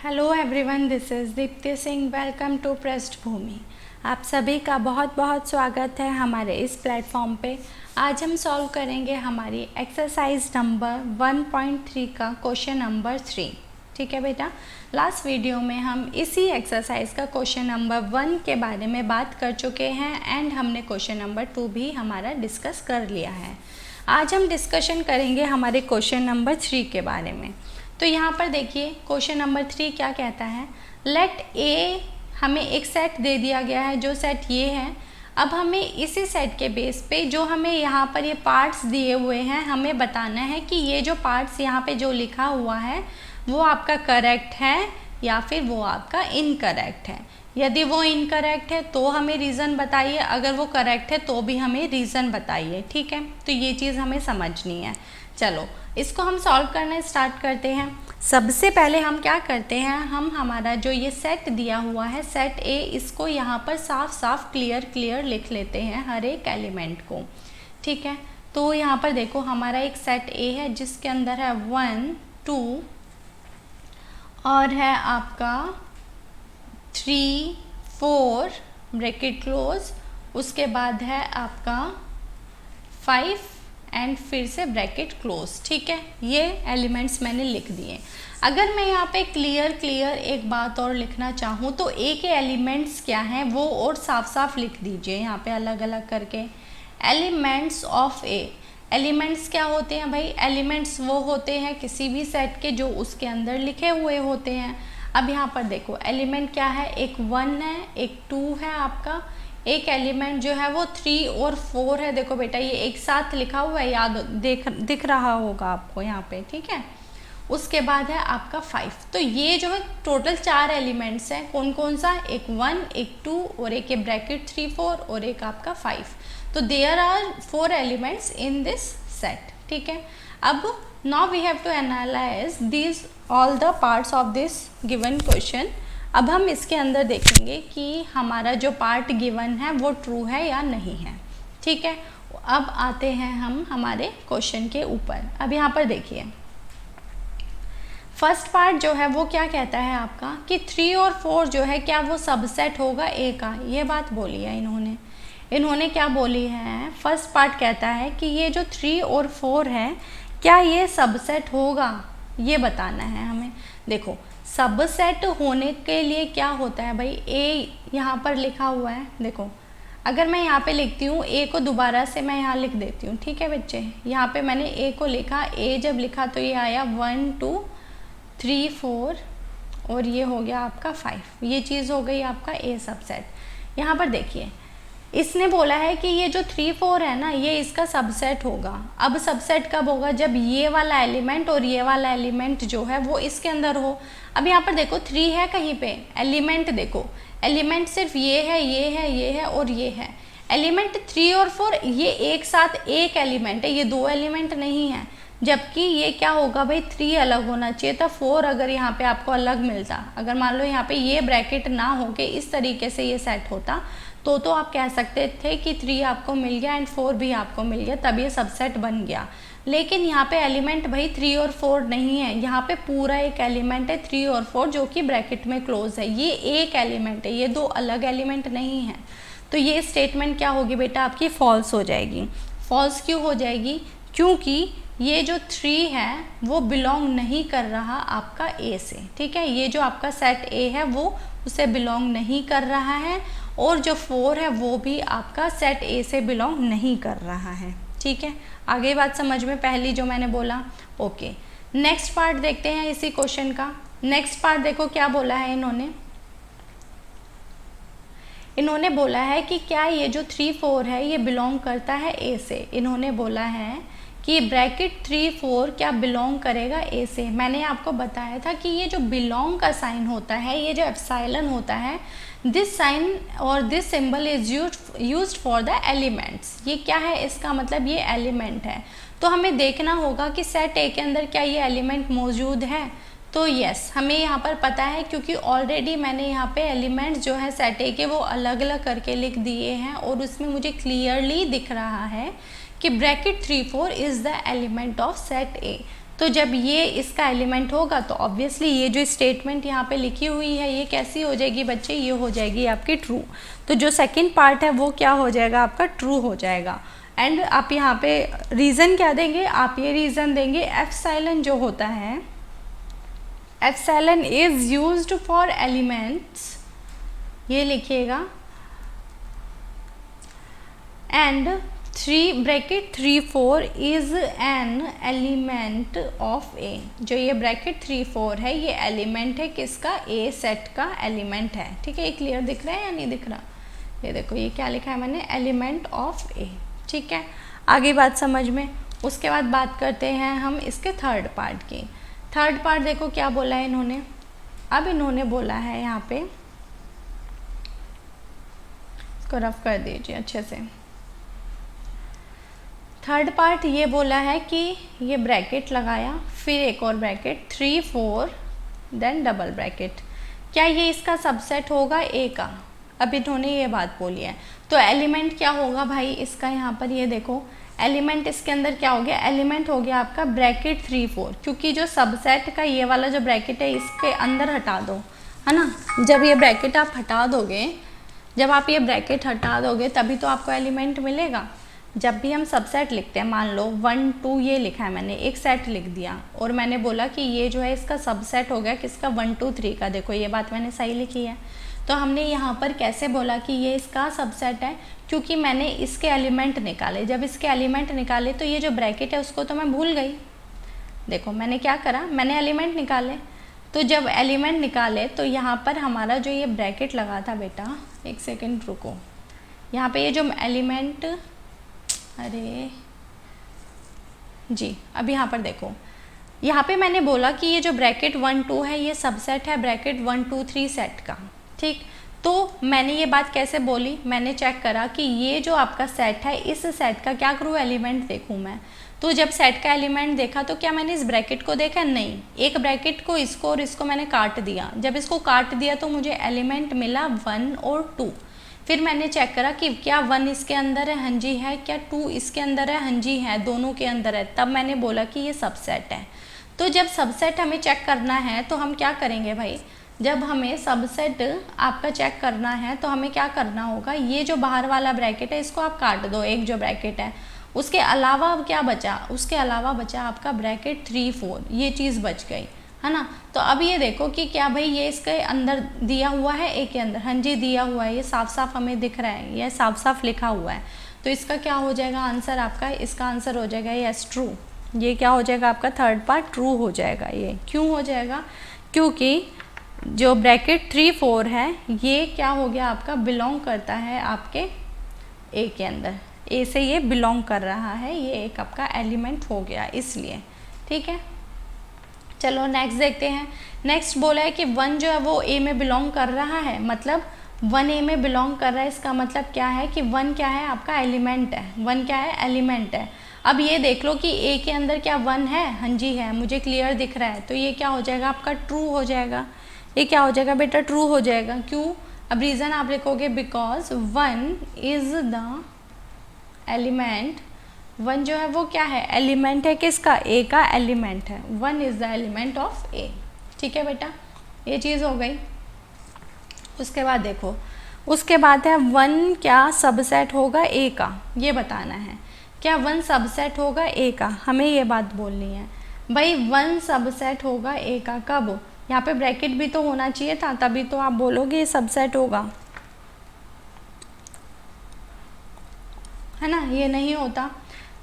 Hello everyone, this is Deepti Singh. Welcome to Prishthbhumi. आप सभी का बहुत बहुत स्वागत है हमारे इस प्लेटफॉर्म पे। आज हम सॉल्व करेंगे हमारी एक्सरसाइज नंबर 1.3 का क्वेश्चन नंबर 3। ठीक है बेटा, लास्ट वीडियो में हम इसी एक्सरसाइज का क्वेश्चन नंबर 1 के बारे में बात कर चुके हैं एंड हमने क्वेश्चन नंबर 2 भी हमारा डिस्कस कर लिया है। आज हम डिस्कशन करेंगे हमारे क्वेश्चन नंबर 3 के बारे में। तो यहाँ पर देखिए क्वेश्चन नंबर 3 क्या कहता है। लेट ए, हमें एक सेट दे दिया गया है जो सेट ये है। अब हमें इसी सेट के बेस पे जो हमें यहाँ पर ये पार्ट्स दिए हुए हैं, हमें बताना है कि ये जो पार्ट्स यहाँ पे जो लिखा हुआ है वो आपका करेक्ट है या फिर वो आपका इनकरेक्ट है। यदि वो इनकरेक्ट है तो हमें रीज़न बताइए, अगर वो करेक्ट है तो भी हमें रीज़न बताइए। ठीक है, तो ये चीज़ हमें समझनी है। चलो इसको हम सॉल्व करना स्टार्ट करते हैं। सबसे पहले हम क्या करते हैं, हम हमारा जो ये सेट दिया हुआ है सेट ए, इसको यहाँ पर साफ साफ क्लियर लिख लेते हैं हर एक एलिमेंट को। ठीक है, तो यहाँ पर देखो हमारा एक सेट ए है जिसके अंदर है 1 2 और है आपका 3 4 ब्रैकेट क्लोज, उसके बाद है आपका 5 एंड फिर से ब्रैकेट क्लोज। ठीक है, ये एलिमेंट्स मैंने लिख दिए। अगर मैं यहाँ पे क्लियर एक बात और लिखना चाहूँ तो ए के एलिमेंट्स क्या हैं वो और साफ साफ लिख दीजिए यहाँ पे अलग अलग करके। एलिमेंट्स ऑफ ए, एलिमेंट्स क्या होते हैं भाई, एलिमेंट्स वो होते हैं किसी भी सेट के जो उसके अंदर लिखे हुए होते हैं। अब यहाँ पर देखो एलिमेंट क्या है, एक 1 है, एक 2 है आपका, एक एलिमेंट जो है वो 3 और 4 है। देखो बेटा ये एक साथ लिखा हुआ है, याद दिख रहा होगा आपको यहाँ पे। ठीक है, उसके बाद है आपका 5। तो ये जो है टोटल 4 एलिमेंट्स हैं। कौन कौन सा, एक 1 एक 2 और एक ब्रैकेट 3 4 और एक आपका 5। तो there are 4 elements in this set. ठीक है, अब now we have to analyse this all the parts of this given question. अब हम इसके अंदर देखेंगे कि हमारा जो पार्ट गिवन है वो ट्रू है या नहीं है। ठीक है, अब आते हैं हम हमारे क्वेश्चन के ऊपर। अब यहाँ पर देखिए फर्स्ट पार्ट जो है वो क्या कहता है आपका कि 3 और 4 जो है क्या वो सबसेट होगा ए का। ये बात बोली है इन्होंने क्या बोली है, फर्स्ट पार्ट कहता है कि ये जो 3 और 4 है क्या ये सबसेट होगा, ये बताना है हमें। देखो सबसेट होने के लिए क्या होता है भाई, ए यहाँ पर लिखा हुआ है। देखो अगर मैं यहाँ पे लिखती हूँ ए को, दोबारा से मैं यहाँ लिख देती हूँ। ठीक है बच्चे, यहाँ पे मैंने ए को लिखा, ए जब लिखा तो ये आया 1 2 3 4 और ये हो गया आपका 5। ये चीज़ हो गई आपका ए सबसेट। यहाँ पर देखिए इसने बोला है कि ये जो 3 4 है ना ये इसका सबसेट होगा। अब सबसेट कब होगा, जब ये वाला एलिमेंट और ये वाला एलिमेंट जो है वो इसके अंदर हो। अब यहाँ पर देखो 3 है कहीं पे, एलिमेंट देखो, एलिमेंट सिर्फ ये है और ये है। एलिमेंट 3 और 4 ये एक साथ एक एलिमेंट है, ये 2 एलिमेंट नहीं है। जबकि ये क्या होगा भाई, 3 अलग होना चाहिए था। 4 अगर यहाँ पे आपको अलग मिलता, अगर मान लो यहाँ पे ये ब्रैकेट ना हो के इस तरीके से ये सेट होता तो आप कह सकते थे कि 3 आपको मिल गया एंड 4 भी आपको मिल गया, तब ये सबसेट बन गया। लेकिन यहाँ पे एलिमेंट भाई 3 और 4 नहीं है, यहाँ पे पूरा एक एलिमेंट है 3 और 4 जो कि ब्रैकेट में क्लोज है। ये एक एलिमेंट है, ये 2 अलग एलिमेंट नहीं है। तो ये स्टेटमेंट क्या होगी बेटा आपकी, फॉल्स हो जाएगी। फॉल्स क्यों हो जाएगी, क्योंकि ये जो 3 है वो बिलोंग नहीं कर रहा आपका ए से। ठीक है, ये जो आपका सेट ए है वो उसे बिलोंग नहीं कर रहा है और जो 4 है वो भी आपका सेट ए से बिलोंग नहीं कर रहा है। ठीक है, आगे बात समझ में पहली जो मैंने बोला। ओके, नेक्स्ट पार्ट देखते हैं इसी क्वेश्चन का। नेक्स्ट पार्ट देखो क्या बोला है इन्होंने बोला है कि क्या ये जो 3 4 है ये बिलोंग करता है ए से। इन्होंने बोला है कि ब्रैकेट 3 4 क्या बिलोंग करेगा ए से। मैंने आपको बताया था कि ये जो बिलोंग का साइन होता है, ये जो एप्सिलॉन होता है, दिस साइन और this symbol is used for the elements. ये क्या है, इसका मतलब ये एलिमेंट है। तो हमें देखना होगा कि सेट ए के अंदर क्या ये एलिमेंट मौजूद है। तो यस, हमें यहाँ पर पता है क्योंकि ऑलरेडी मैंने यहाँ पे एलिमेंट्स जो है सेट ए के वो अलग अलग करके लिख दिए हैं और उसमें मुझे क्लियरली दिख रहा है कि bracket 3 4 is the element of set ए। तो जब ये इसका एलिमेंट होगा तो ऑब्वियसली ये जो स्टेटमेंट यहाँ पे लिखी हुई है ये कैसी हो जाएगी बच्चे, ये हो जाएगी आपकी ट्रू। तो जो सेकंड पार्ट है वो क्या हो जाएगा आपका, ट्रू हो जाएगा। एंड आप यहाँ पे रीज़न क्या देंगे, आप ये रीज़न देंगे एप्सिलॉन जो होता है, epsilon is used for elements, ये लिखिएगा, and 3 bracket 3 4 is an element of A. जो ये ब्रैकेट 3 4 है ये एलिमेंट है किसका, ए सेट का एलिमेंट है। ठीक है, ये क्लियर दिख रहा है या नहीं दिख रहा, ये देखो ये क्या लिखा है मैंने, एलिमेंट ऑफ ए। ठीक है, आगे बात समझ में। उसके बाद बात करते हैं हम इसके थर्ड पार्ट की। थर्ड पार्ट देखो क्या बोला है इन्होंने, अब इन्होंने बोला है यहाँ पे, इसको रफ कर दीजिए अच्छे से। थर्ड पार्ट ये बोला है कि ये ब्रैकेट लगाया, फिर एक और ब्रैकेट 3 4 देन डबल ब्रैकेट, क्या ये इसका सबसेट होगा ए का। अब इन्होंने ये बात बोली है, तो एलिमेंट क्या होगा भाई इसका, यहाँ पर ये देखो एलिमेंट इसके अंदर क्या हो गया, एलिमेंट हो गया आपका ब्रैकेट 3 4, क्योंकि जो सबसेट का ये वाला जो ब्रैकेट है इसके अंदर हटा दो, है ना। जब ये ब्रैकेट आप हटा दोगे, जब आप ये ब्रैकेट हटा दोगे तभी तो आपको एलिमेंट मिलेगा। जब भी हम सबसेट लिखते हैं, मान लो 1 2 ये लिखा है मैंने, एक सेट लिख दिया और मैंने बोला कि ये जो है इसका सबसेट हो गया किसका, 1 2 3 का। देखो ये बात मैंने सही लिखी है। तो हमने यहाँ पर कैसे बोला कि ये इसका सबसेट है, क्योंकि मैंने इसके एलिमेंट निकाले। जब इसके एलिमेंट निकाले तो ये जो ब्रैकेट है उसको तो मैं भूल गई। देखो मैंने क्या करा, मैंने एलिमेंट निकाले, तो जब एलिमेंट निकाले तो यहाँ पर हमारा जो ये ब्रैकेट लगा था बेटा, एक सेकेंड रुको, यहाँ पे ये जो एलिमेंट, अरे जी अब यहाँ पर देखो, यहाँ पे मैंने बोला कि ये जो ब्रैकेट 1 2 है ये सबसेट है ब्रैकेट 1 2 3 सेट का। ठीक, तो मैंने ये बात कैसे बोली, मैंने चेक करा कि ये जो आपका सेट है इस सेट का क्या करूँ, एलिमेंट देखूँ मैं। तो जब सेट का एलिमेंट देखा तो क्या मैंने इस ब्रैकेट को देखा, नहीं, एक ब्रैकेट को इसको और इसको मैंने काट दिया। जब इसको काट दिया तो मुझे एलिमेंट मिला 1 और 2। फिर मैंने चेक करा कि क्या 1 इसके अंदर है, हाँ जी है, क्या 2 इसके अंदर है, हाँ जी है, दोनों के अंदर है। तब मैंने बोला कि ये सबसेट है। तो जब सबसेट हमें चेक करना है तो हम क्या करेंगे भाई, जब हमें सबसेट आपका चेक करना है तो हमें क्या करना होगा, ये जो बाहर वाला ब्रैकेट है इसको आप काट दो, एक जो ब्रैकेट है उसके अलावा अब क्या बचा, उसके अलावा बचा आपका ब्रैकेट 3 4, ये चीज़ बच गई, है ना। तो अब ये देखो कि क्या भाई ये इसके अंदर दिया हुआ है, ए के अंदर, हाँ जी दिया हुआ है, ये साफ साफ हमें दिख रहा है, ये साफ साफ लिखा हुआ है। तो इसका क्या हो जाएगा आंसर आपका, इसका आंसर हो जाएगा यस ट्रू। ये क्या हो जाएगा आपका थर्ड पार्ट, ट्रू हो जाएगा। ये क्यों हो जाएगा, क्योंकि जो ब्रैकेट 3 4 है ये क्या हो गया आपका, बिलोंग करता है आपके ए के अंदर, ए से ये बिलोंग कर रहा है, ये एक आपका एलिमेंट हो गया इसलिए। ठीक है, चलो नेक्स्ट देखते हैं। नेक्स्ट बोला है कि 1 जो है वो ए में बिलोंग कर रहा है, मतलब 1 ए में बिलोंग कर रहा है, इसका मतलब क्या है कि 1 क्या है आपका एलिमेंट है, 1 क्या है एलिमेंट है। अब ये देख लो कि ए के अंदर क्या 1 है, हाँ जी है, मुझे क्लियर दिख रहा है, तो ये क्या हो जाएगा आपका ट्रू हो जाएगा। ये क्या हो जाएगा बेटा, ट्रू हो जाएगा। क्यों, अब रीज़न आप लिखोगे बिकॉज 1 इज़ द एलिमेंट, 1 जो है वो क्या है एलिमेंट है किसका, ए का एलिमेंट है, 1 is the element of A. ठीक है बेटा, ये चीज़ हो गई। उसके बाद देखो, उसके बाद है 1 क्या सबसेट होगा ए का, ये बताना है। क्या 1 सबसेट होगा ए का, हमें ये बात बोलनी है भाई। 1 सबसेट होगा ए का कब, यहाँ पे ब्रैकेट भी तो होना चाहिए था, तभी तो आप बोलोगे ये सबसेट होगा, है ना। ये नहीं होता।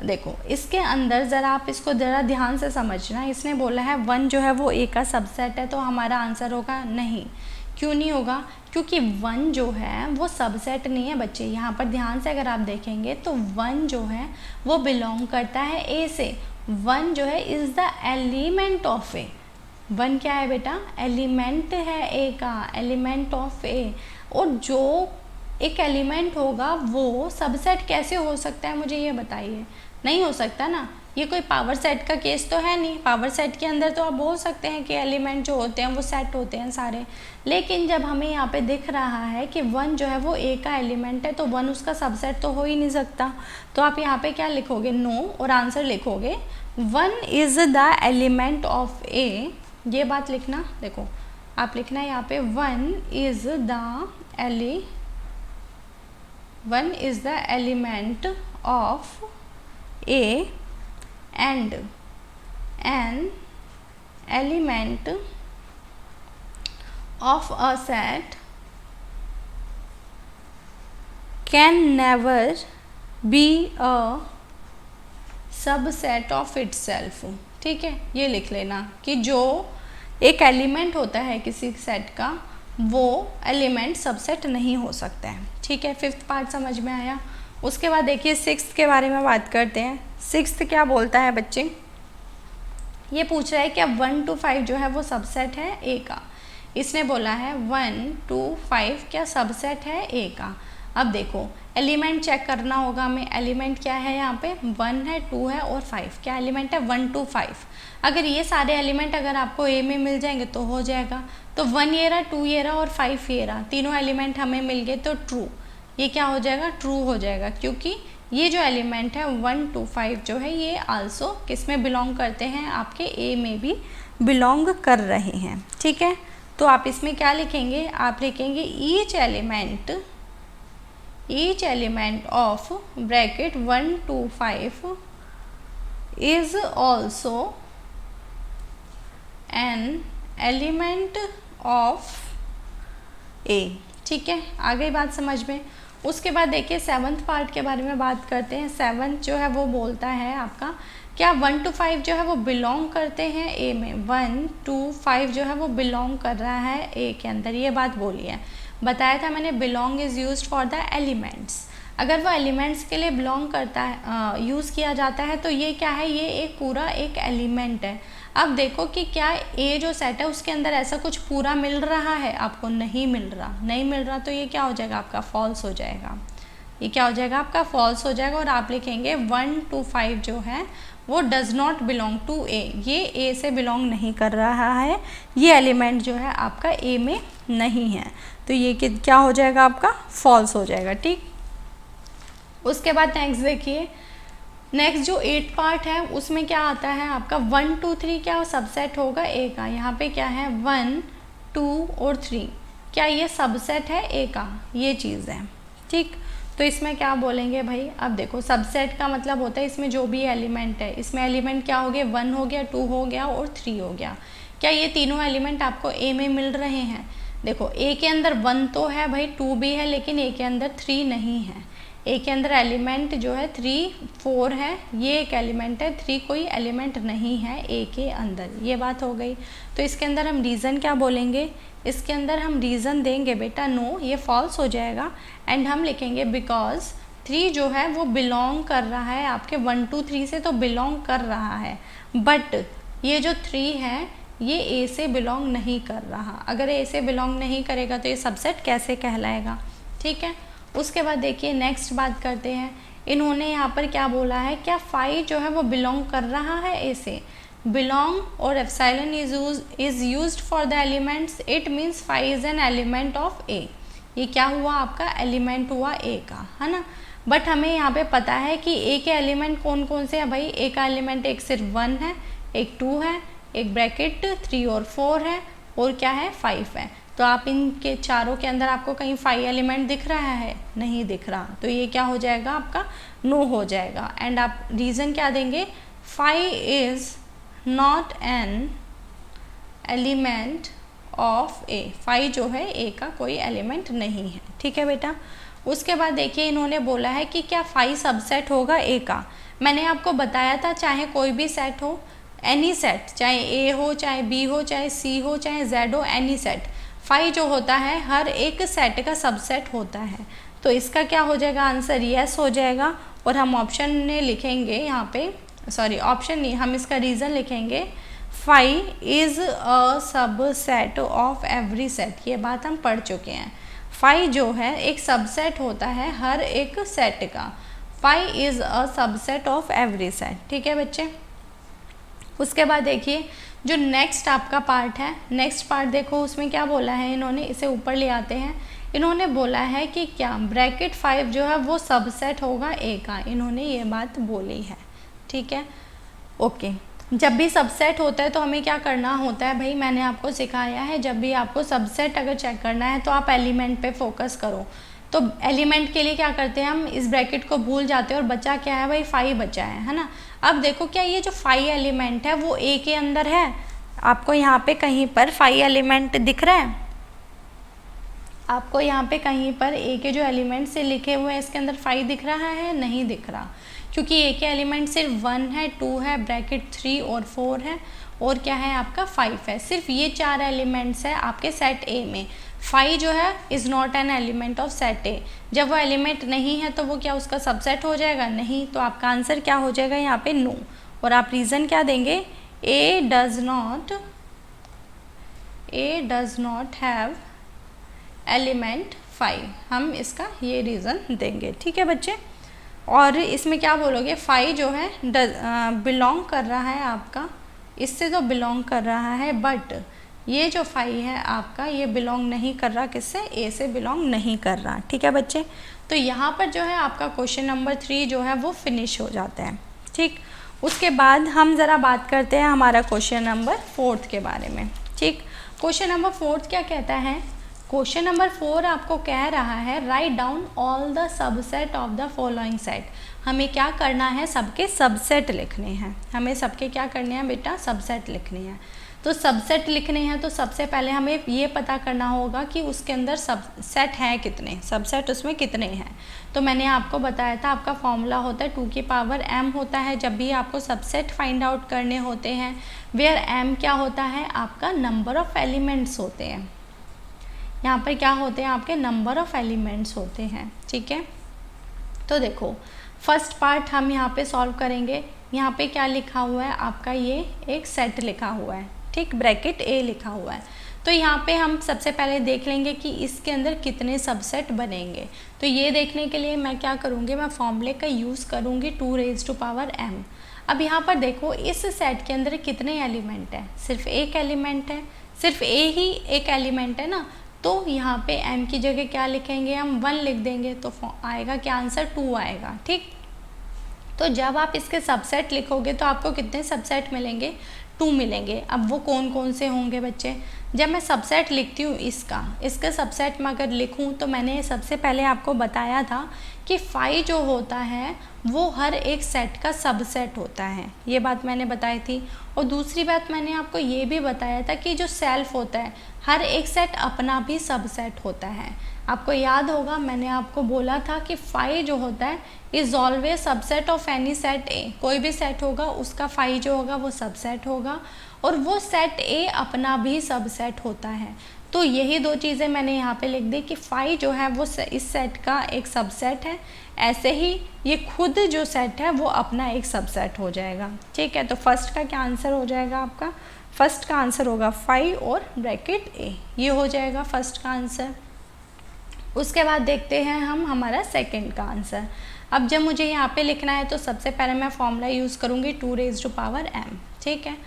देखो इसके अंदर ज़रा आप इसको ज़रा ध्यान से समझना, इसने बोला है 1 जो है वो ए का सबसेट है, तो हमारा आंसर होगा नहीं। क्यों नहीं होगा, क्योंकि 1 जो है वो सबसेट नहीं है बच्चे। यहाँ पर ध्यान से अगर आप देखेंगे तो 1 जो है वो बिलोंग करता है ए से, 1 जो है इज़ द एलिमेंट ऑफ ए। 1 क्या है बेटा, एलिमेंट है ए का, एलिमेंट ऑफ ए। और जो एक एलिमेंट होगा वो सबसेट कैसे हो सकता है, मुझे ये बताइए। नहीं हो सकता ना, ये कोई पावर सेट का केस तो है नहीं। पावर सेट के अंदर तो आप बोल सकते हैं कि एलिमेंट जो होते हैं वो सेट होते हैं सारे, लेकिन जब हमें यहाँ पे दिख रहा है कि 1 जो है वो ए का एलिमेंट है, तो 1 उसका सबसेट तो हो ही नहीं सकता। तो आप यहाँ पे क्या लिखोगे, नो, और आंसर लिखोगे 1 is the element of A, ये बात लिखना, देखो आप लिखना है यहाँ पे 1 is the element of A and N element of a set can never be a subset of itself. ठीक है, ये लिख लेना कि जो एक एलिमेंट होता है किसी सेट का, वो एलिमेंट सबसेट नहीं हो सकता है। ठीक है, फिफ्थ पार्ट समझ में आया। उसके बाद देखिए सिक्स्थ के बारे में बात करते हैं। सिक्स्थ क्या बोलता है बच्चे, ये पूछ रहा है कि अब 1 to 5 जो है वो सबसेट है ए का। इसने बोला है 1 to 5 क्या सबसेट है ए का। अब देखो एलिमेंट चेक करना होगा हमें, एलिमेंट क्या है यहाँ पे, 1 है, 2 है और 5। क्या एलिमेंट है, 1 to 5। अगर ये सारे एलिमेंट अगर आपको ए में मिल जाएंगे तो हो जाएगा। तो 1 ये रहा, 2 ये रहा और 5 ये रहा, तीनों एलिमेंट हमें मिल गए तो ट्रू। ये क्या हो जाएगा, ट्रू हो जाएगा, क्योंकि ये जो एलिमेंट है 1 to 5 जो है ये आल्सो किस में बिलोंग करते हैं, आपके ए में भी बिलोंग कर रहे हैं। ठीक है, तो आप इसमें क्या लिखेंगे, आप लिखेंगे each element of bracket 1 to 5 is also an element of A. ठीक है, आ गई बात समझ में। उसके बाद देखिए सेवन्थ पार्ट के बारे में बात करते हैं। सेवन्थ जो है वो बोलता है आपका क्या 1 to 5 जो है वो बिलोंग करते हैं ए में। 1 to 5 जो है वो बिलोंग कर रहा है ए के अंदर, ये बात बोली है। बताया था मैंने belong is used for the elements. अगर वो एलिमेंट्स के लिए बिलोंग करता है, यूज़ किया जाता है, तो ये क्या है, ये एक पूरा एक एलिमेंट है। अब देखो कि क्या ए जो सेट है उसके अंदर ऐसा कुछ पूरा मिल रहा है, आपको नहीं मिल रहा, तो ये क्या हो जाएगा, आपका फॉल्स हो जाएगा। ये क्या हो जाएगा, आपका फॉल्स हो जाएगा। और आप लिखेंगे 1 to 5 जो है वो डज़ नॉट बिलोंग टू ए, ये ए से बिलोंग नहीं कर रहा है, ये एलिमेंट जो है आपका ए में नहीं है, तो ये क्या हो जाएगा, आपका फॉल्स हो जाएगा। ठीक, उसके बाद नेक्स्ट देखिए, नेक्स्ट जो 8 पार्ट है उसमें क्या आता है आपका 1 to 3 क्या सबसेट होगा ए का। यहाँ पे क्या है 1, 2 और 3, क्या ये सबसेट है ए का, ये चीज़ है। ठीक, तो इसमें क्या बोलेंगे भाई, अब देखो सबसेट का मतलब होता है इसमें जो भी एलिमेंट है, इसमें एलिमेंट क्या हो गए, 1 हो गया, 2 हो गया और 3 हो गया। क्या ये तीनों एलिमेंट आपको ए में मिल रहे हैं। देखो ए के अंदर 1 तो है भाई, 2 भी है, लेकिन ए के अंदर 3 नहीं है। ए के अंदर एलिमेंट जो है 3, 4 है, ये एक एलिमेंट है, 3 कोई एलिमेंट नहीं है ए के अंदर, ये बात हो गई। तो इसके अंदर हम रीज़न क्या बोलेंगे, इसके अंदर हम रीज़न देंगे बेटा नो, ये फॉल्स हो जाएगा। एंड हम लिखेंगे बिकॉज 3 जो है वो बिलोंग कर रहा है आपके 1 to 3 से, तो बिलोंग कर रहा है, बट ये जो 3 है ये ए से बिलोंग नहीं कर रहा। अगर ए से बिलोंग नहीं करेगा तो ये सबसेट कैसे कहलाएगा। ठीक है, उसके बाद देखिए नेक्स्ट बात करते हैं। इन्होंने यहाँ पर क्या बोला है, क्या 5 जो है वो बिलोंग कर रहा है ए से। बिलोंग और epsilon is used for the elements, it means 5 is an element of A. ये क्या हुआ, आपका एलिमेंट हुआ ए का, है ना। बट हमें यहाँ पे पता है कि ए के एलिमेंट कौन कौन से हैं भाई। ए का एलिमेंट एक सिर्फ 1 है, एक 2 है, एक ब्रैकेट 3 और 4 है, और क्या है 5 है। तो आप इनके चारों के अंदर आपको कहीं 5 एलिमेंट दिख रहा है, नहीं दिख रहा, तो ये क्या हो जाएगा, आपका नो हो जाएगा। एंड आप रीज़न क्या देंगे, 5 is not an element of A. 5 जो है ए का कोई एलिमेंट नहीं है। ठीक है बेटा, उसके बाद देखिए इन्होंने बोला है कि क्या 5 सबसेट होगा ए का। मैंने आपको बताया था चाहे कोई भी सेट हो, एनी सेट, चाहे ए हो, चाहे बी हो, चाहे सी हो, चाहे जेड हो, एनी सेट, 5 जो होता है हर एक सेट का सबसेट होता है। तो इसका क्या हो जाएगा, आंसर यस हो जाएगा। और हम ऑप्शन में लिखेंगे यहाँ पे, सॉरी ऑप्शन नहीं, हम इसका रीज़न लिखेंगे 5 is a subset of every set. ये बात हम पढ़ चुके हैं। 5 जो है एक सबसेट होता है हर एक सेट का। 5 is a subset of every set. ठीक है बच्चे, उसके बाद देखिए जो नेक्स्ट आपका पार्ट है, नेक्स्ट पार्ट देखो उसमें क्या बोला है इन्होंने, इसे ऊपर ले आते हैं। इन्होंने बोला है कि क्या ब्रैकेट 5 जो है वो सबसेट होगा ए का, इन्होंने ये बात बोली है। ठीक है, ओके, जब भी सबसेट होता है तो हमें क्या करना होता है भाई, मैंने आपको सिखाया है जब भी आपको सबसेट अगर चेक करना है तो आप एलिमेंट पे फोकस करो। तो एलिमेंट के लिए क्या करते हैं हम, इस ब्रैकेट को भूल जाते हैं और बचा क्या है भाई, 5 बचा है ना। अब देखो क्या ये जो 5 एलिमेंट है वो ए के अंदर है, आपको यहाँ पे कहीं पर 5 एलिमेंट दिख रहा है, आपको यहाँ पे कहीं पर ए के जो एलिमेंट से लिखे हुए हैं इसके अंदर 5 दिख रहा है, नहीं दिख रहा, क्योंकि ए के एलिमेंट सिर्फ 1 है, 2 है, ब्रैकेट 3 और 4 है, और क्या है आपका 5 है। सिर्फ ये 4 एलिमेंट्स है आपके सेट ए में। 5 जो है is not an element of set ए। जब वो एलिमेंट नहीं है तो वो क्या उसका सबसेट हो जाएगा, नहीं। तो आपका आंसर क्या हो जाएगा यहाँ पे, नो। और आप रीज़न क्या देंगे, ए डज नॉट हैव एलिमेंट 5, हम इसका ये रीज़न देंगे, ठीक है बच्चे। और इसमें क्या बोलोगे, 5 जो है बिलोंग कर रहा है आपका, इससे तो बिलोंग कर रहा है, बट ये जो 5 है आपका ये बिलोंग नहीं कर रहा, किससे, ए से बिलोंग नहीं कर रहा, ठीक है बच्चे। तो यहाँ पर जो है आपका क्वेश्चन नंबर 3 जो है वो फिनिश हो जाता है, ठीक। उसके बाद हम ज़रा बात करते हैं हमारा क्वेश्चन नंबर 4 के बारे में, ठीक। क्वेश्चन नंबर 4 क्या कहता है, क्वेश्चन नंबर 4 आपको कह रहा है write down all the subset of the following set. हमें क्या करना है, सबके सबसेट लिखने हैं, हमें सबके क्या करने हैं बेटा, सबसेट लिखने हैं। तो सबसेट लिखने हैं तो सबसे पहले हमें ये पता करना होगा कि उसके अंदर सबसेट हैं कितने, सबसेट उसमें कितने हैं। तो मैंने आपको बताया था आपका फॉर्मूला होता है 2 की पावर m होता है जब भी आपको सबसेट फाइंड आउट करने होते हैं, वेयर m क्या होता है आपका नंबर ऑफ एलिमेंट्स होते हैं। यहाँ पर क्या होते हैं आपके नंबर ऑफ एलिमेंट्स होते हैं, ठीक है। तो देखो फर्स्ट पार्ट हम यहाँ पे सॉल्व करेंगे। यहाँ पे क्या लिखा हुआ है आपका, ये एक सेट लिखा हुआ है, ठीक, ब्रैकेट ए लिखा हुआ है। तो यहाँ पे हम सबसे पहले देख लेंगे कि इसके अंदर कितने सबसेट बनेंगे। तो ये देखने के लिए मैं क्या करूँगी, मैं फॉर्मूले का यूज़ करूँगी 2 रेज़ टू पावर m। अब यहाँ पर देखो इस सेट के अंदर कितने एलिमेंट है, सिर्फ एक एलिमेंट है, सिर्फ ए ही एक एलिमेंट है ना। तो यहाँ पे m की जगह क्या लिखेंगे, हम 1 लिख देंगे, तो आएगा क्या आंसर, 2 आएगा, ठीक। तो जब आप इसके सबसेट लिखोगे तो आपको कितने सबसेट मिलेंगे, 2 मिलेंगे। अब वो कौन कौन से होंगे बच्चे, जब मैं सबसेट लिखती हूँ इसका सबसेट मैं अगर लिखूँ तो मैंने सबसे पहले आपको बताया था कि 5 जो होता है वो हर एक सेट का सबसेट होता है, ये बात मैंने बताई थी। और दूसरी बात मैंने आपको ये भी बताया था कि जो सेल्फ होता है हर एक सेट अपना भी सबसेट होता है। आपको याद होगा मैंने आपको बोला था कि 5 जो होता है is always subset of any set ए, कोई भी सेट होगा उसका 5 जो होगा वो सबसेट होगा, और वो सेट ए अपना भी सबसेट होता है। तो यही 2 चीज़ें मैंने यहाँ पे लिख दी कि 5 जो है वो इस सेट का एक सबसेट है, ऐसे ही ये खुद जो सेट है वो अपना एक सबसेट हो जाएगा, ठीक है। तो फर्स्ट का क्या आंसर हो जाएगा आपका, फर्स्ट का आंसर होगा 5 और ब्रैकेट ए, ये हो जाएगा फर्स्ट का आंसर। उसके बाद देखते हैं हम हमारा सेकंड का आंसर। अब जब मुझे यहाँ पे लिखना है तो सबसे पहले मैं फॉर्मूला यूज़ करूँगी 2 रेज़ टू पावर m, ठीक है।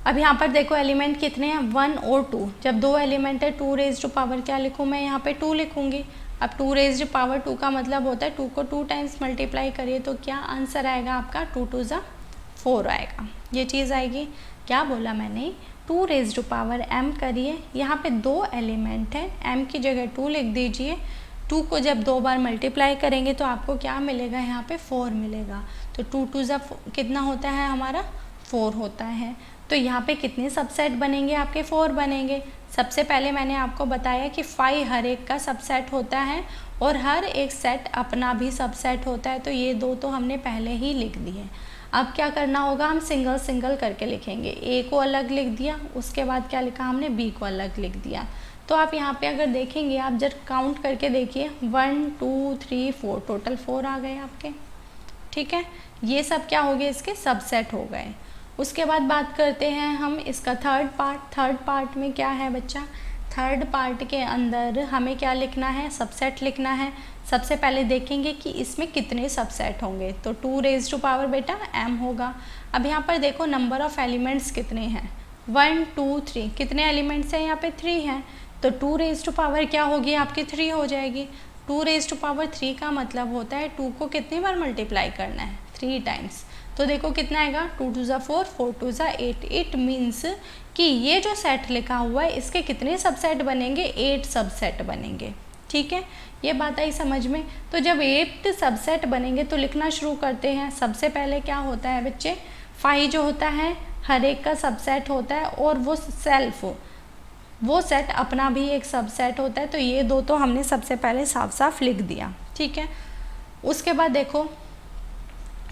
अब यहाँ पर देखो एलिमेंट कितने हैं, 1 और 2। जब 2 एलिमेंट है 2 रेज़ टू पावर क्या लिखूँ मैं, यहाँ पे 2 लिखूँगी। अब 2 रेज़ टू पावर 2 का मतलब होता है 2 को 2 टाइम्स मल्टीप्लाई करिए तो क्या आंसर आएगा आपका, 2 2 ज़ा 4 आएगा, ये चीज़ आएगी। क्या बोला मैंने, 2 रेज़ टू पावर m करिए, यहाँ पे 2 एलिमेंट है, m की जगह 2 लिख दीजिए। 2 को जब 2 बार मल्टीप्लाई करेंगे तो आपको क्या मिलेगा, यहाँ पे 4 मिलेगा। तो 2 2 ज़ा कितना होता है हमारा, 4 होता है। तो यहाँ पे कितने सबसेट बनेंगे आपके, 4 बनेंगे। सबसे पहले मैंने आपको बताया कि 5 हर एक का सबसेट होता है और हर एक सेट अपना भी सबसेट होता है, तो ये 2 तो हमने पहले ही लिख दिए। अब क्या करना होगा, हम सिंगल सिंगल करके लिखेंगे। ए को अलग लिख दिया, उसके बाद क्या लिखा हमने, बी को अलग लिख दिया। तो आप यहाँ पे अगर देखेंगे, आप जब काउंट करके देखिए 1 2 3 4, टोटल 4 आ गए आपके, ठीक है। ये सब क्या हो गए, इसके सबसेट हो गए। उसके बाद बात करते हैं हम इसका थर्ड पार्ट। थर्ड पार्ट में क्या है बच्चा, थर्ड पार्ट के अंदर हमें क्या लिखना है, सबसेट लिखना है। सबसे पहले देखेंगे कि इसमें कितने सबसेट होंगे, तो 2 रेज़ टू पावर बेटा m होगा। अब यहाँ पर देखो नंबर ऑफ़ एलिमेंट्स कितने हैं, 1 2 3, कितने एलिमेंट्स हैं यहाँ पे, 3 हैं। तो 2 रेज़ टू पावर क्या होगी आपकी, 3 हो जाएगी। 2 रेज़ टू पावर 3 का मतलब होता है 2 को कितनी बार मल्टीप्लाई करना है, 3 टाइम्स। तो देखो कितना आएगा, 2 2 ज़ा 4, 4 2 ज़ा 8। इट मीन्स कि ये जो सेट लिखा हुआ है इसके कितने सबसेट बनेंगे, 8 सबसेट बनेंगे। ठीक है, ये बात आई समझ में। तो जब 8 सबसेट बनेंगे तो लिखना शुरू करते हैं। सबसे पहले क्या होता है बच्चे, 5 जो होता है हर एक का सबसेट होता है, और वो सेट अपना भी एक सबसेट होता है। तो ये दो तो हमने सबसे पहले साफ साफ लिख दिया। ठीक है, उसके बाद देखो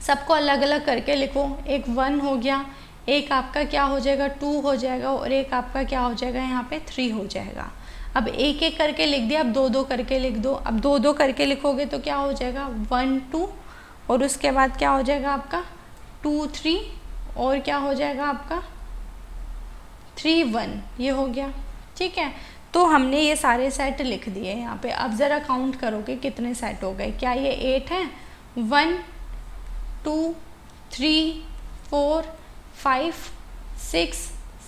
सबको अलग अलग करके लिखो। एक 1 हो गया, एक आपका क्या हो जाएगा 2 हो जाएगा, और एक आपका क्या हो जाएगा यहाँ पे 3 हो जाएगा। अब एक एक करके लिख दिया, अब 2 2 करके लिख दो। अब 2 2 करके लिखोगे तो क्या हो जाएगा 1 2, और उसके बाद क्या हो जाएगा आपका 2 3, और क्या हो जाएगा आपका 3 1, ये हो गया। ठीक है, तो हमने ये सारे सेट लिख दिए यहाँ पे। अब ज़रा काउंट करोगे कितने सेट हो गए, क्या ये 8 है, 1 2 3 4 5 6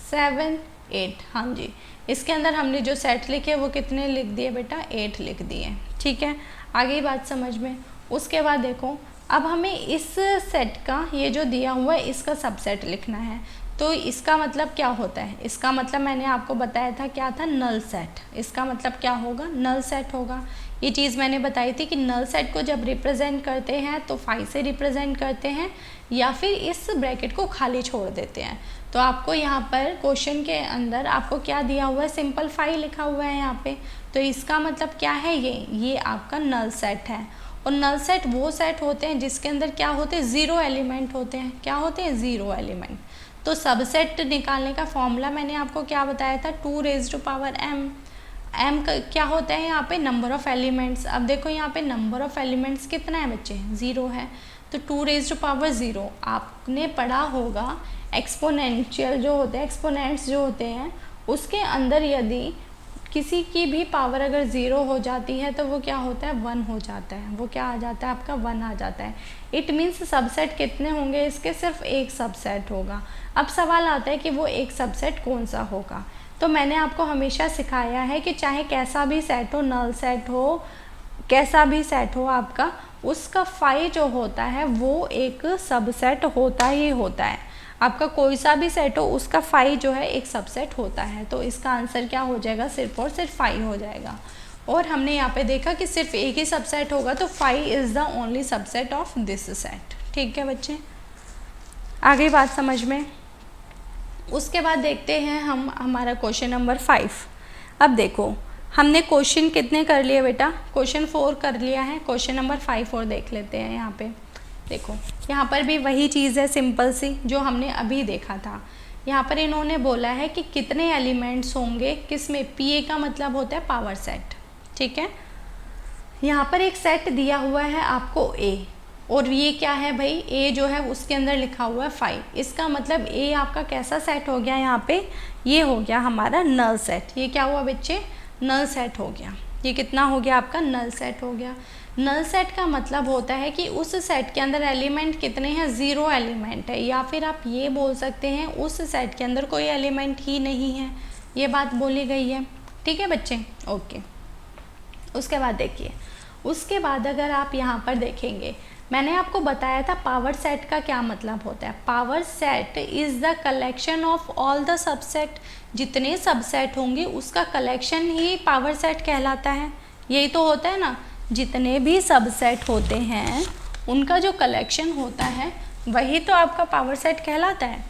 7 8, हाँ जी, इसके अंदर हमने जो सेट लिखे वो कितने लिख दिए बेटा, 8 लिख दिए। ठीक है, आगे बात समझ में। उसके बाद देखो अब हमें इस सेट का ये जो दिया हुआ है इसका सबसेट लिखना है। तो इसका मतलब क्या होता है, इसका मतलब मैंने आपको बताया था क्या था, नल सेट। इसका मतलब क्या होगा, नल सेट होगा। ये चीज़ मैंने बताई थी कि नल सेट को जब रिप्रेजेंट करते हैं तो 5 से रिप्रेजेंट करते हैं, या फिर इस ब्रैकेट को खाली छोड़ देते हैं। तो आपको यहाँ पर क्वेश्चन के अंदर आपको क्या दिया हुआ है, सिंपल 5 लिखा हुआ है यहाँ पे। तो इसका मतलब क्या है, ये आपका नल सेट है। और नल सेट वो सेट होते हैं जिसके अंदर क्या होते हैं, 0 एलिमेंट होते हैं। क्या होते हैं, 0 एलिमेंट। तो सबसेट निकालने का फॉर्मूला मैंने आपको क्या बताया था, 2 raise to power m। m का क्या होता है यहाँ पे, नंबर ऑफ़ एलिमेंट्स। अब देखो यहाँ पे नंबर ऑफ़ एलिमेंट्स कितना है बच्चे, 0 है। तो 2 रेज़ टू पावर 0 आपने पढ़ा होगा। एक्सपोनेंशियल जो होते हैं, एक्सपोनेंट्स जो होते हैं, उसके अंदर यदि किसी की भी पावर अगर 0 हो जाती है तो वो क्या होता है, 1 हो जाता है। वो क्या आ जाता है आपका, 1 आ जाता है। इट मीन्स सबसेट कितने होंगे इसके, सिर्फ एक सबसेट होगा। अब सवाल आता है कि वो एक सबसेट कौन सा होगा। तो मैंने आपको हमेशा सिखाया है कि चाहे कैसा भी सेट हो, नल सेट हो, कैसा भी सेट हो आपका, उसका फाई जो होता है वो एक सबसेट होता ही होता है। आपका कोई सा भी सेट हो उसका फाई जो है एक सबसेट होता है। तो इसका आंसर क्या हो जाएगा, सिर्फ और सिर्फ फाई हो जाएगा। और हमने यहाँ पे देखा कि सिर्फ एक ही सबसेट होगा, तो phi is the only subset of this set. ठीक है बच्चे, आगे बात समझ में। उसके बाद देखते हैं हम हमारा क्वेश्चन नंबर 5। अब देखो हमने क्वेश्चन कितने कर लिए बेटा, क्वेश्चन 4 कर लिया है। क्वेश्चन नंबर 5 और देख लेते हैं। यहाँ पे देखो, यहाँ पर भी वही चीज़ है सिंपल सी जो हमने अभी देखा था। यहाँ पर इन्होंने बोला है कि कितने एलिमेंट्स होंगे किसमें, पीए का मतलब होता है पावर सेट। ठीक है, यहाँ पर एक सेट दिया हुआ है आपको ए, और ये क्या है भाई, ए जो है उसके अंदर लिखा हुआ है 5। इसका मतलब ए आपका कैसा सेट हो गया, यहाँ पे ये हो गया हमारा नल सेट। ये क्या हुआ बच्चे, नल सेट हो गया। ये कितना हो गया आपका, नल सेट हो गया। नल सेट का मतलब होता है कि उस सेट के अंदर एलिमेंट कितने हैं, 0 एलिमेंट है, या फिर आप ये बोल सकते हैं उस सेट के अंदर कोई एलिमेंट ही नहीं है। ये बात बोली गई है। ठीक है बच्चे, ओके। उसके बाद देखिए, उसके बाद अगर आप यहाँ पर देखेंगे, मैंने आपको बताया था पावर सेट का क्या मतलब होता है। Power set is the collection of all the subset. जितने सबसेट होंगे उसका कलेक्शन ही पावर सेट कहलाता है। यही तो होता है ना, जितने भी सबसेट होते हैं उनका जो कलेक्शन होता है वही तो आपका पावर सेट कहलाता है।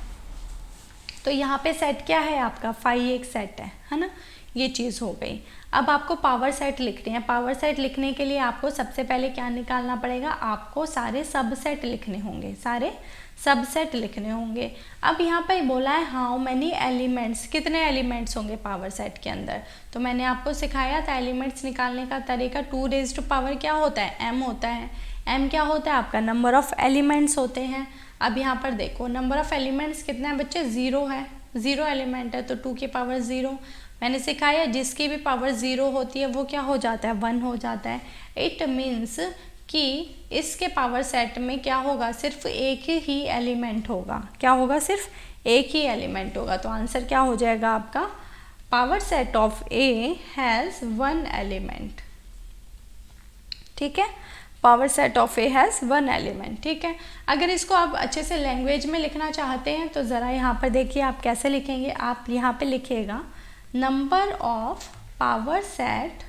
तो यहाँ पे सेट क्या है आपका, 5 एक सेट है ना। ये चीज़ हो गई। अब आपको पावर सेट लिखते हैं। पावर सेट लिखने के लिए आपको सबसे पहले क्या निकालना पड़ेगा, आपको सारे सबसेट लिखने होंगे, सारे सबसेट लिखने होंगे। अब यहाँ पर बोला है हाउ मैनी एलिमेंट्स, कितने एलिमेंट्स होंगे पावर सेट के अंदर। तो मैंने आपको सिखाया था एलिमेंट्स निकालने का तरीका। 2 रेज़ टू पावर क्या होता है, m होता है। m क्या होता है आपका, नंबर ऑफ़ एलिमेंट्स होते हैं। अब यहाँ पर देखो नंबर ऑफ़ एलिमेंट्स कितना है बच्चे, 0 है। 0 एलिमेंट है तो 2 की पावर 0। मैंने सिखाया जिसकी भी पावर 0 होती है वो क्या हो जाता है, 1 हो जाता है। इट मीन्स कि इसके पावर सेट में क्या होगा, सिर्फ एक ही एलिमेंट होगा। क्या होगा, सिर्फ एक ही एलिमेंट होगा। तो आंसर क्या हो जाएगा आपका, power set of A has 1 element. ठीक है, power set of A has 1 element. ठीक है, अगर इसको आप अच्छे से लैंग्वेज में लिखना चाहते हैं तो ज़रा यहाँ पर देखिए आप कैसे लिखेंगे। आप यहाँ पे लिखिएगा number of power set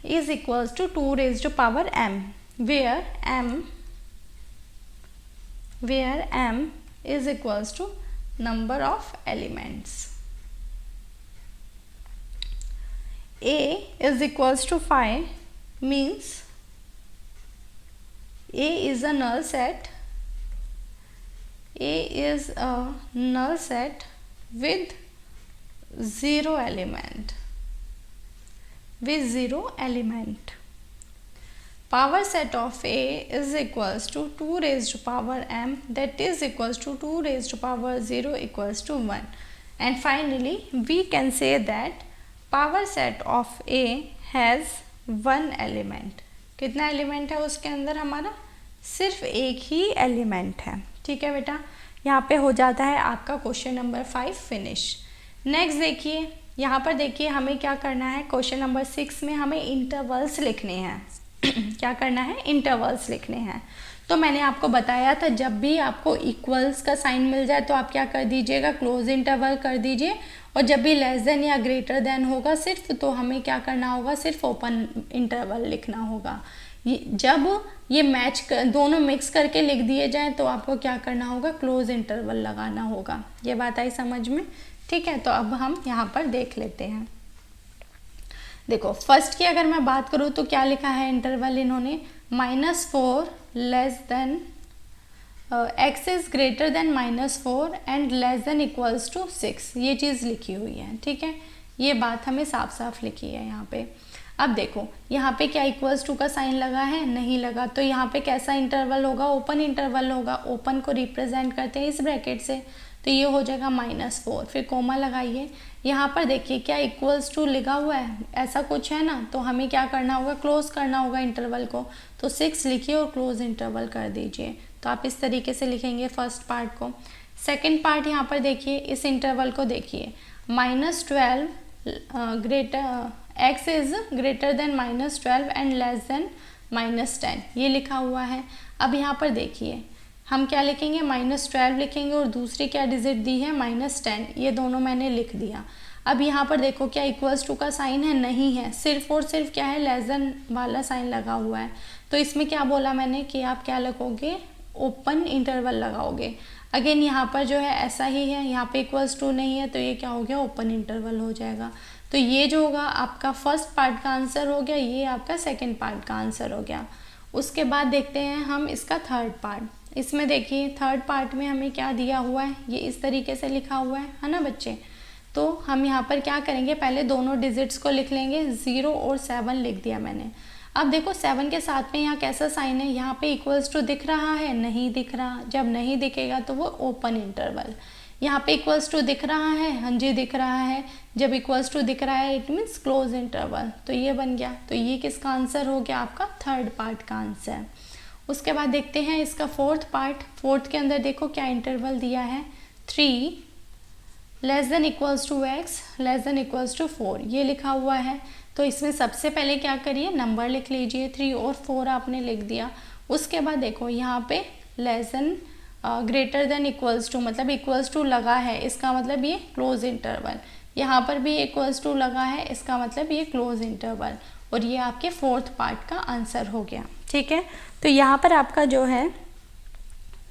is equals to 2 raised to power m, where m is equals to number of elements. A is equals to 5 means A is a null set. A is a null set with 0 element. Power set of A is equals to 2 raised to power m, that is equals to 2 raised to power 0 equals to 1. And finally we can say that power set of A has 1 element. कितना element है उसके अंदर? हमारा सिर्फ एक ही element है। ठीक है बेटा, यहाँ पे हो जाता है आपका क्वेश्चन नंबर 5 फिनिश। नेक्स्ट देखिए, यहाँ पर देखिए हमें क्या करना है। क्वेश्चन नंबर 6 में हमें इंटरवल्स लिखने हैं। क्या करना है? इंटरवल्स लिखने हैं। तो मैंने आपको बताया था जब भी आपको इक्वल्स का साइन मिल जाए तो आप क्या कर दीजिएगा, क्लोज इंटरवल कर दीजिए, और जब भी लेस देन या ग्रेटर देन होगा सिर्फ, तो हमें क्या करना होगा, सिर्फ ओपन इंटरवल लिखना होगा। जब ये मैच दोनों मिक्स करके लिख दिए जाएं तो आपको क्या करना होगा, क्लोज इंटरवल लगाना होगा। ये बात आई समझ में? ठीक है, तो अब हम यहाँ पर देख लेते हैं। देखो फर्स्ट की अगर मैं बात करूँ तो क्या लिखा है इंटरवल इन्होंने, -4 less than x is greater than -4 and less than equals to 6, ये चीज़ लिखी हुई है। ठीक है, ये बात हमें साफ साफ लिखी है यहाँ पे। अब देखो यहाँ पे क्या इक्वल्स टू का साइन लगा है? नहीं लगा। तो यहाँ पे कैसा इंटरवल होगा? ओपन इंटरवल होगा। ओपन को रिप्रेजेंट करते हैं इस ब्रैकेट से, तो ये हो जाएगा -4, फिर कोमा लगाइए। यहाँ पर देखिए क्या इक्वल्स टू लिखा हुआ है, ऐसा कुछ है ना, तो हमें क्या करना होगा, क्लोज करना होगा इंटरवल को। तो 6 लिखिए और क्लोज इंटरवल कर दीजिए। तो आप इस तरीके से लिखेंगे फर्स्ट पार्ट को। सेकंड पार्ट यहाँ पर देखिए, इस इंटरवल को देखिए, -12 greater x is greater then -12 and less then -10, ये लिखा हुआ है। अब यहाँ पर देखिए हम क्या लिखेंगे, -12 लिखेंगे और दूसरी क्या डिजिट दी है, -10, ये दोनों मैंने लिख दिया। अब यहाँ पर देखो क्या इक्वल्स टू का साइन है? नहीं है, सिर्फ और सिर्फ क्या है, लेस देन वाला साइन लगा हुआ है। तो इसमें क्या बोला मैंने कि आप क्या लगोगे, ओपन इंटरवल लगाओगे। अगेन यहाँ पर जो है ऐसा ही है, यहाँ पे इक्वल्स टू नहीं है तो ये क्या हो गया, ओपन इंटरवल हो जाएगा। तो ये जो होगा आपका फर्स्ट पार्ट का आंसर हो गया, ये आपका सेकेंड पार्ट का आंसर हो गया। उसके बाद देखते हैं हम इसका थर्ड पार्ट। इसमें देखिए थर्ड पार्ट में हमें क्या दिया हुआ है, ये इस तरीके से लिखा हुआ है ना बच्चे। तो हम यहाँ पर क्या करेंगे, पहले दोनों डिजिट्स को लिख लेंगे, 0 और 7 लिख दिया मैंने। अब देखो 7 के साथ में यहाँ कैसा साइन है, यहाँ पे इक्वल्स टू दिख रहा है? नहीं दिख रहा। जब नहीं दिखेगा तो वो ओपन इंटरवल। यहाँ पे इक्वल्स टू दिख रहा है? हाँ जी दिख रहा है। जब इक्वल्स टू दिख रहा है इट मीन्स क्लोज इंटरवल, तो ये बन गया। तो ये किसका आंसर हो गया, आपका थर्ड पार्ट का आंसर। उसके बाद देखते हैं इसका फोर्थ पार्ट। फोर्थ के अंदर देखो क्या इंटरवल दिया है, 3 less than equals to x less than equals to 4, ये लिखा हुआ है। तो इसमें सबसे पहले क्या करिए, नंबर लिख लीजिए, 3 और 4 आपने लिख दिया। उसके बाद देखो यहाँ पे less than greater than equals to, मतलब इक्वल्स टू लगा है, इसका मतलब ये क्लोज इंटरवल। यहाँ पर भी इक्वल्स टू लगा है, इसका मतलब ये क्लोज इंटरवल। और ये आपके फोर्थ पार्ट का आंसर हो गया। ठीक है, तो यहाँ पर आपका जो है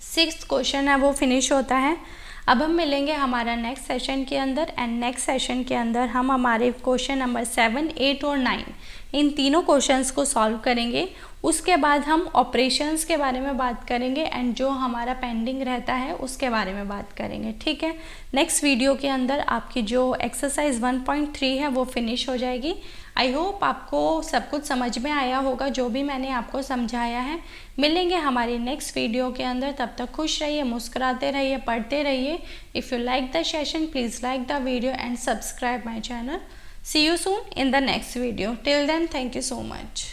6th क्वेश्चन है वो फिनिश होता है। अब हम मिलेंगे हमारा नेक्स्ट सेशन के अंदर, एंड नेक्स्ट सेशन के अंदर हम हमारे क्वेश्चन नंबर 7, 8 और 9 इन तीनों क्वेश्चंस को सॉल्व करेंगे। उसके बाद हम ऑपरेशंस के बारे में बात करेंगे एंड जो हमारा पेंडिंग रहता है उसके बारे में बात करेंगे। ठीक है, नेक्स्ट वीडियो के अंदर आपकी जो एक्सरसाइज 1.3 है वो फिनिश हो जाएगी। आई होप आपको सब कुछ समझ में आया होगा जो भी मैंने आपको समझाया है। मिलेंगे हमारी नेक्स्ट वीडियो के अंदर, तब तक खुश रहिए, मुस्कुराते रहिए, पढ़ते रहिए। If you like the session please like the video and subscribe my channel. See you soon in the next video. Till then, thank you so much.